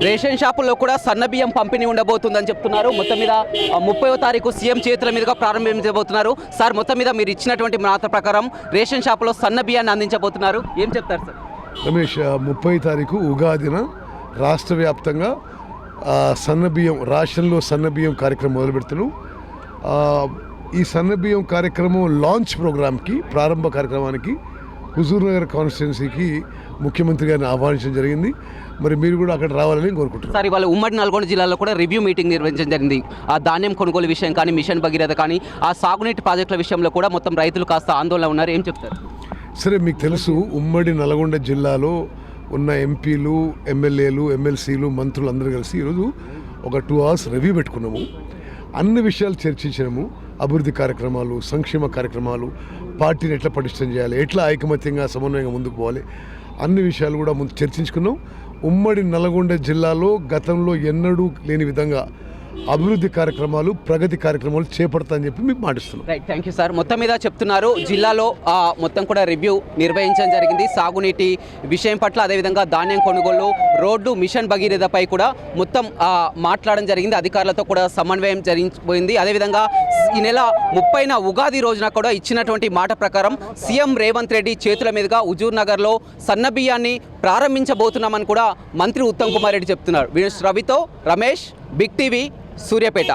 Ration షాపుల్లో కూడా సన్నబియ్యం పంపిణీ ఉండబోతుందని చెప్తున్నారు. మొత్తం మీద 30వ తారీఖు సీఎం చేతుల మీదుగా ప్రారంభించబోతున్నారు. సార్, మొత్తం మీద మీరు ఇచ్చినటువంటి మాట ప్రకారం రేషన్ షాపులో సన్న బియ్యాన్ని అందించబోతున్నారు. ఏం చెప్తారు సార్? రమేష్, 30 తారీఖు ఉగాదిన రాష్ట్ర వ్యాప్తంగా సన్నబియ్యం రేషన్లో సన్నబియ్యం కార్యక్రమం మొదలు పెడుతున్నాం. ఈ సన్నబియ్యం కార్యక్రమం లాంచ్ ప్రోగ్రామ్కి, ప్రారంభ కార్యక్రమానికి హుజూర్నగర్ కాన్స్టిట్యున్సీకి ముఖ్యమంత్రి గారిని ఆహ్వానించడం జరిగింది. మరి మీరు కూడా అక్కడ రావాలని కోరుకుంటున్నారు. సార్, ఇవాళ ఉమ్మడి నల్గొండ జిల్లాలో కూడా రివ్యూ మీటింగ్ నిర్వహించడం జరిగింది. ఆ ధాన్యం కొనుగోలు విషయం కానీ, మిషన్ భగీరథ కానీ, ఆ సాగునీటి ప్రాజెక్టుల విషయంలో కూడా మొత్తం రైతులు కాస్త ఆందోళన ఉన్నారు. ఏం చెప్తారు? సరే, మీకు తెలుసు, ఉమ్మడి నల్గొండ జిల్లాలో ఉన్న ఎంపీలు, ఎమ్మెల్యేలు, ఎమ్మెల్సీలు, మంత్రులు అందరూ కలిసి ఈరోజు ఒక 2 hours రివ్యూ పెట్టుకున్నాము. అన్ని విషయాలు చర్చించినాము. అభివృద్ధి కార్యక్రమాలు, సంక్షేమ కార్యక్రమాలు, పార్టీని ఎట్లా పటిష్టం చేయాలి, ఎట్లా ఐకమత్యంగా సమన్వయంగా ముందుకు పోవాలి, అన్ని విషయాలు కూడా ముందు చర్చించుకున్నాం. ఉమ్మడి నల్గొండ జిల్లాలో గతంలో ఎన్నడూ లేని విధంగా అభివృద్ధి కార్యక్రమాలు, ప్రగతి కార్యక్రమాలు చేపడతామని చెప్పి మీకు మాటిస్తున్నాం. Right, thank you sir. మొత్తం మీద చెప్తున్నారు, జిల్లాలో మొత్తం కూడా రివ్యూ నిర్వహించడం జరిగింది. సాగునీటి విషయం పట్ల, అదేవిధంగా ధాన్యం కొనుగోలు, రోడ్డు, మిషన్ భగీరథపై కూడా మొత్తం మాట్లాడడం జరిగింది. అధికారులతో కూడా సమన్వయం జరిగిపోయింది. అదేవిధంగా ఈ నెల 30న ఉగాది రోజున కూడా ఇచ్చినటువంటి మాట ప్రకారం సీఎం రేవంత్ రెడ్డి చేతుల మీదుగా హుజూర్ నగర్లో సన్నబియ్యాన్ని ప్రారంభించబోతున్నామని కూడా మంత్రి ఉత్తమ్ కుమార్ రెడ్డి చెప్తున్నారు. రవితో రమేష్, బిగ్ టీవీ, సూర్యాపేట.